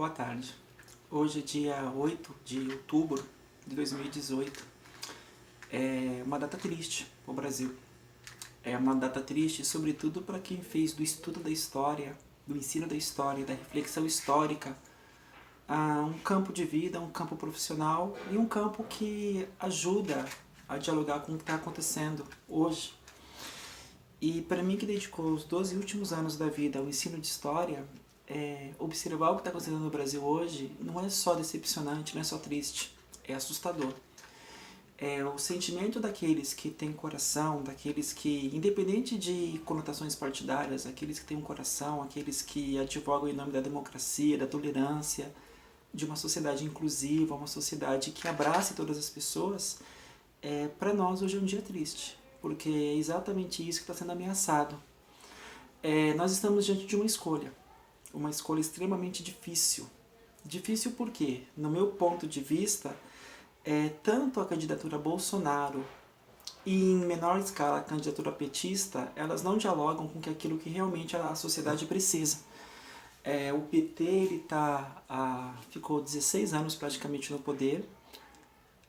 Boa tarde. Hoje é dia 8 de outubro de 2018. É uma data triste para o Brasil. É uma data triste, sobretudo para quem fez do estudo da história, do ensino da história, da reflexão histórica, um campo de vida, um campo profissional e um campo que ajuda a dialogar com o que está acontecendo hoje. E para mim, que dedicou os 12 últimos anos da vida ao ensino de história, observar o que está acontecendo no Brasil hoje não é só decepcionante, não é só triste, é assustador. É o sentimento daqueles que têm coração, daqueles que, independente de conotações partidárias, aqueles que têm um coração, aqueles que advogam em nome da democracia, da tolerância, de uma sociedade inclusiva, uma sociedade que abrace todas as pessoas, para nós hoje é um dia triste, porque é exatamente isso que está sendo ameaçado. Nós estamos diante de uma escolha extremamente difícil. Difícil porque, no meu ponto de vista, tanto a candidatura Bolsonaro e, em menor escala, a candidatura petista, elas não dialogam com aquilo que realmente a sociedade precisa. O PT ele ficou 16 anos praticamente no poder,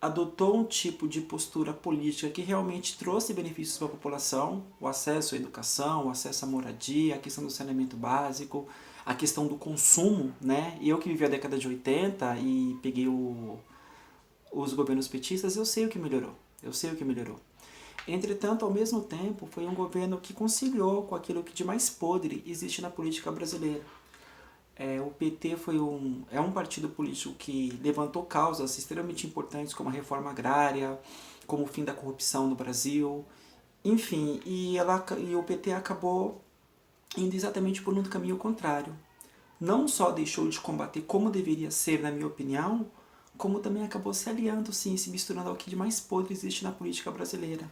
adotou um tipo de postura política que realmente trouxe benefícios para a população, o acesso à educação, o acesso à moradia, a questão do saneamento básico, a questão do consumo, né? Eu que vivi a década de 80 e peguei os governos petistas, eu sei o que melhorou. Entretanto, ao mesmo tempo, foi um governo que conciliou com aquilo que de mais podre existe na política brasileira. O PT é um partido político que levantou causas extremamente importantes como a reforma agrária, como o fim da corrupção no Brasil, enfim, e o PT acabou indo exatamente por um caminho contrário. Não só deixou de combater como deveria ser, na minha opinião, como também acabou se aliando, sim, se misturando ao que de mais podre existe na política brasileira.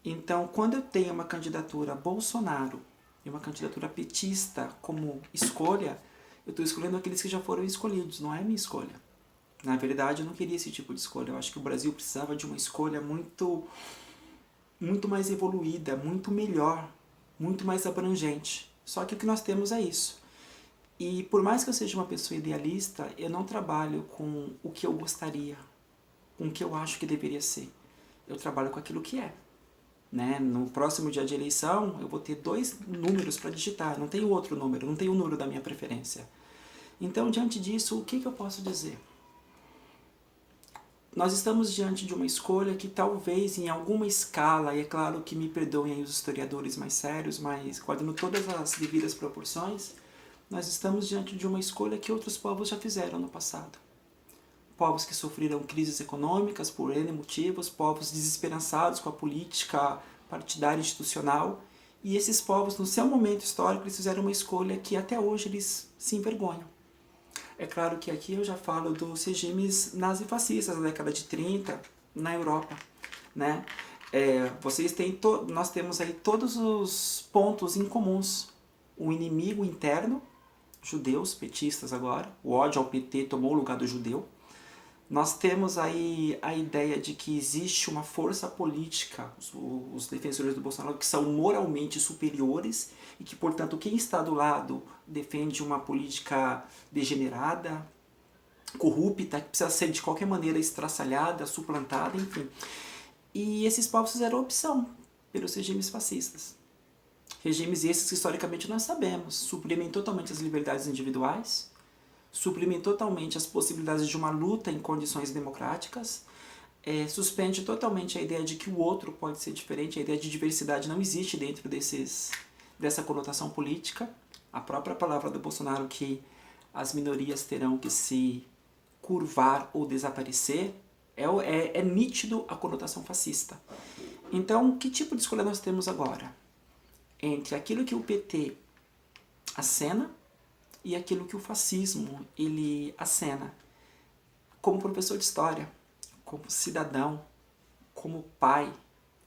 Então, quando eu tenho uma candidatura Bolsonaro e uma candidatura petista como escolha, eu estou escolhendo aqueles que já foram escolhidos, não é minha escolha. Na verdade, eu não queria esse tipo de escolha. Eu acho que o Brasil precisava de uma escolha muito mais evoluída, muito melhor, muito mais abrangente. Só que o que nós temos é isso. E por mais que eu seja uma pessoa idealista, eu não trabalho com o que eu gostaria, com o que eu acho que deveria ser. Eu trabalho com aquilo que é. Né? No próximo dia de eleição, eu vou ter 2 números para digitar, não tenho outro número, não tenho o número da minha preferência. Então, diante disso, o que eu posso dizer? Nós estamos diante de uma escolha que talvez em alguma escala, e é claro que me perdoem aí os historiadores mais sérios, mas guardando todas as devidas proporções, nós estamos diante de uma escolha que outros povos já fizeram no passado. Povos que sofreram crises econômicas por N motivos, povos desesperançados com a política partidária institucional, e esses povos, no seu momento histórico, eles fizeram uma escolha que até hoje eles se envergonham. É claro que aqui eu já falo dos regimes nazifascistas da década de 30 na Europa, né? Nós temos aí todos os pontos em comuns. O inimigo interno, judeus, petistas agora, o ódio ao PT tomou o lugar do judeu. Nós temos aí a ideia de que existe uma força política, os defensores do Bolsonaro, que são moralmente superiores e que, portanto, quem está do lado defende uma política degenerada, corrupta, que precisa ser de qualquer maneira estraçalhada, suplantada, enfim. E esses povos fizeram opção pelos regimes fascistas. Regimes esses que, historicamente, nós sabemos, suprimem totalmente as liberdades individuais, suprimem totalmente as possibilidades de uma luta em condições democráticas, suspende totalmente a ideia de que o outro pode ser diferente, a ideia de diversidade não existe dentro dessa conotação política. A própria palavra do Bolsonaro que as minorias terão que se curvar ou desaparecer, é nítido a conotação fascista. Então, que tipo de escolha nós temos agora? Entre aquilo que o PT acena e aquilo que o fascismo ele acena. Como professor de história, como cidadão, como pai,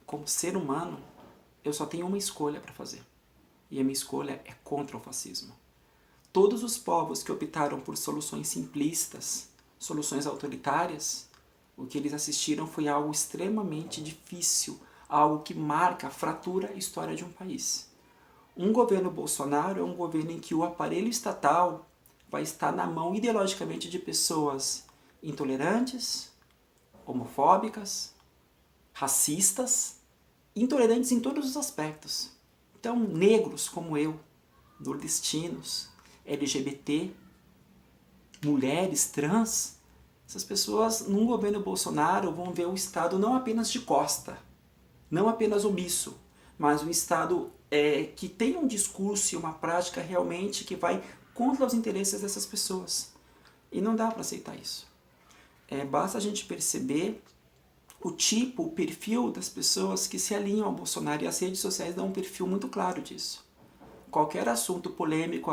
como ser humano, eu só tenho uma escolha para fazer. E a minha escolha é contra o fascismo. Todos os povos que optaram por soluções simplistas, soluções autoritárias, o que eles assistiram foi algo extremamente difícil, algo que marca, fratura a história de um país. Um governo Bolsonaro é um governo em que o aparelho estatal vai estar na mão ideologicamente de pessoas intolerantes, homofóbicas, racistas, intolerantes em todos os aspectos. Então, negros como eu, nordestinos, LGBT, mulheres, trans, essas pessoas, num governo Bolsonaro, vão ver o Estado não apenas de costa, não apenas omisso, mas um Estado que tem um discurso e uma prática realmente que vai contra os interesses dessas pessoas. E não dá para aceitar isso. Basta a gente perceber o tipo, o perfil das pessoas que se alinham ao Bolsonaro, e as redes sociais dão um perfil muito claro disso. Qualquer assunto polêmico,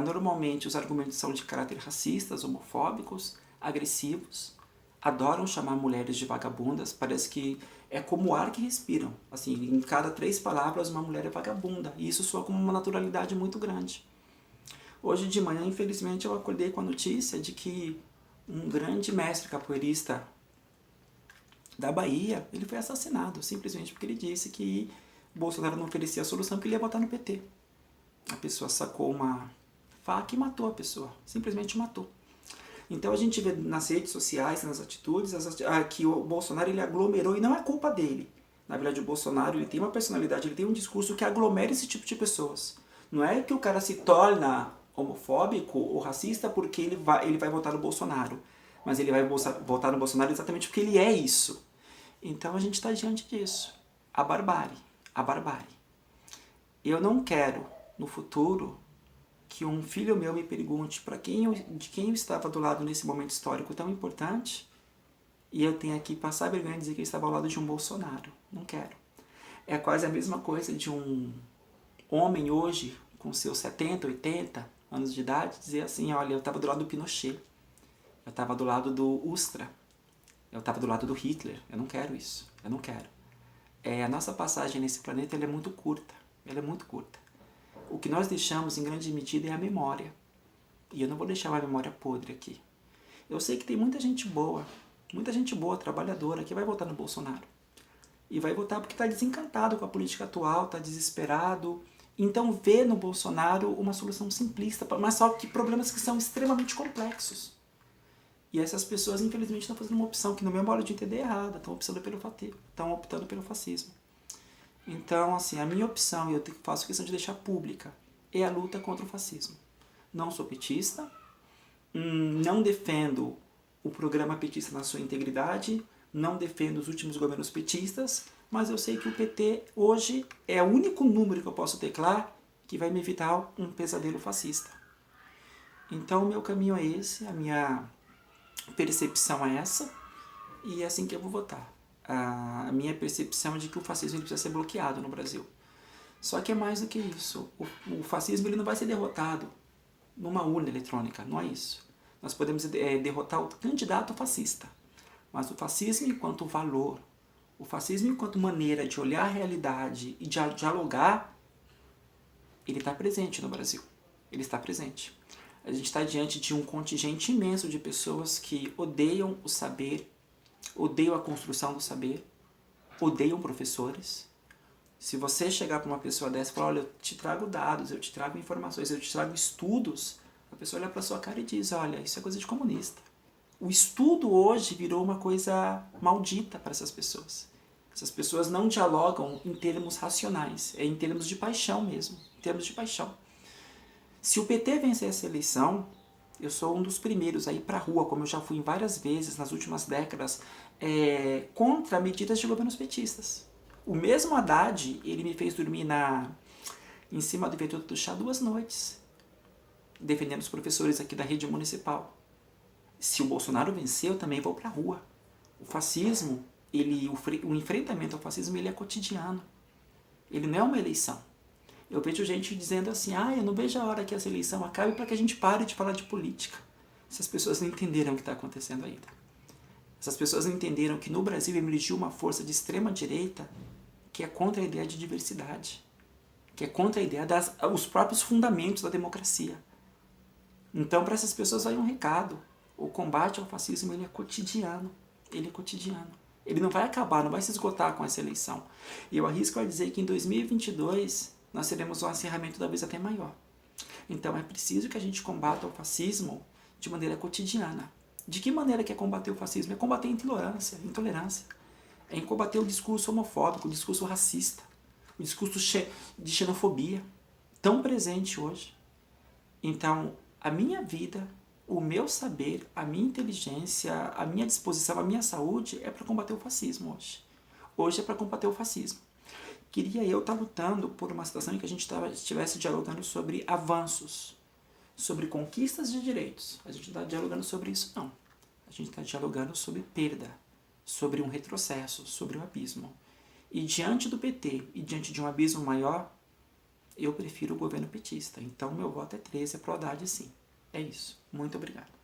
normalmente os argumentos são de caráter racistas, homofóbicos, agressivos, adoram chamar mulheres de vagabundas, parece que é como o ar que respiram. Assim, em cada 3 palavras uma mulher é vagabunda, e isso soa como uma naturalidade muito grande. Hoje de manhã, infelizmente, eu acordei com a notícia de que um grande mestre capoeirista da Bahia, ele foi assassinado, simplesmente porque ele disse que o Bolsonaro não oferecia a solução, que ele ia votar no PT. A pessoa sacou uma faca e matou a pessoa, simplesmente matou. Então a gente vê nas redes sociais, nas atitudes, que o Bolsonaro ele aglomerou, e não é culpa dele. Na verdade, o Bolsonaro ele tem uma personalidade, ele tem um discurso que aglomera esse tipo de pessoas. Não é que o cara se torna homofóbico ou racista porque ele vai votar no Bolsonaro, mas ele vai votar no Bolsonaro exatamente porque ele é isso. Então a gente está diante disso. A barbárie. A barbárie. Eu não quero, no futuro, que um filho meu me pergunte de quem eu estava do lado nesse momento histórico tão importante, e eu tenha que passar vergonha e dizer que eu estava ao lado de um Bolsonaro. Não quero. É quase a mesma coisa de um homem hoje, com seus 70, 80 anos de idade, dizer assim, olha, eu estava do lado do Pinochet, eu estava do lado do Ustra, eu estava do lado do Hitler. Eu não quero isso. Eu não quero. A nossa passagem nesse planeta ela é muito curta. Ela é muito curta. O que nós deixamos, em grande medida, é a memória. E eu não vou deixar uma memória podre aqui. Eu sei que tem muita gente boa, trabalhadora, que vai votar no Bolsonaro. E vai votar porque está desencantado com a política atual, está desesperado. Então vê no Bolsonaro uma solução simplista, mas só que problemas que são extremamente complexos. E essas pessoas, infelizmente, estão fazendo uma opção que, no meu modo de entender, é errada. Estão optando pelo fascismo. Então, assim, a minha opção, e eu faço questão de deixar pública, é a luta contra o fascismo. Não sou petista, não defendo o programa petista na sua integridade, não defendo os últimos governos petistas, mas eu sei que o PT, hoje, é o único número que eu posso teclar que vai me evitar um pesadelo fascista. Então, o meu caminho é esse, a minha percepção é essa, e é assim que eu vou votar. A minha percepção é de que o fascismo ele precisa ser bloqueado no Brasil. Só que é mais do que isso. O fascismo ele não vai ser derrotado numa urna eletrônica, não é isso. Nós podemos derrotar o candidato fascista, mas o fascismo enquanto valor, o fascismo enquanto maneira de olhar a realidade e de dialogar, ele está presente no Brasil. Ele está presente. A gente está diante de um contingente imenso de pessoas que odeiam o saber, odeiam a construção do saber, odeiam professores. Se você chegar para uma pessoa dessa e falar, olha, eu te trago dados, eu te trago informações, eu te trago estudos, a pessoa olha para sua cara e diz, olha, isso é coisa de comunista. O estudo hoje virou uma coisa maldita para essas pessoas. Essas pessoas não dialogam em termos racionais, é em termos de paixão mesmo, em termos de paixão. Se o PT vencer essa eleição, eu sou um dos primeiros a ir para a rua, como eu já fui várias vezes nas últimas décadas, contra medidas de governos petistas. O mesmo Haddad, ele me fez dormir em cima do viaduto do Chá 2 noites, defendendo os professores aqui da rede municipal. Se o Bolsonaro vencer, eu também vou para a rua. O fascismo, o enfrentamento ao fascismo, ele é cotidiano. Ele não é uma eleição. Eu vejo gente dizendo assim, eu não vejo a hora que essa eleição acabe para que a gente pare de falar de política. Essas pessoas não entenderam o que está acontecendo ainda. Essas pessoas não entenderam que no Brasil emergiu uma força de extrema direita que é contra a ideia de diversidade, que é contra a ideia os próprios fundamentos da democracia. Então, para essas pessoas vai um recado. O combate ao fascismo ele é cotidiano. Ele é cotidiano. Ele não vai acabar, não vai se esgotar com essa eleição. E eu arrisco a dizer que em 2022 nós teremos um acirramento talvez até maior. Então é preciso que a gente combata o fascismo de maneira cotidiana. De que maneira que é combater o fascismo? É combater a intolerância. É combater o discurso homofóbico, o discurso racista, o discurso de xenofobia, tão presente hoje. Então, a minha vida, o meu saber, a minha inteligência, a minha disposição, a minha saúde é para combater o fascismo hoje. Hoje é para combater o fascismo. Queria eu estar lutando por uma situação em que a gente estivesse dialogando sobre avanços, sobre conquistas de direitos. A gente não está dialogando sobre isso, não. A gente está dialogando sobre perda, sobre um retrocesso, sobre um abismo. E diante do PT e diante de um abismo maior, eu prefiro o governo petista. Então, meu voto é 13, é pro Haddad, sim. É isso. Muito obrigado.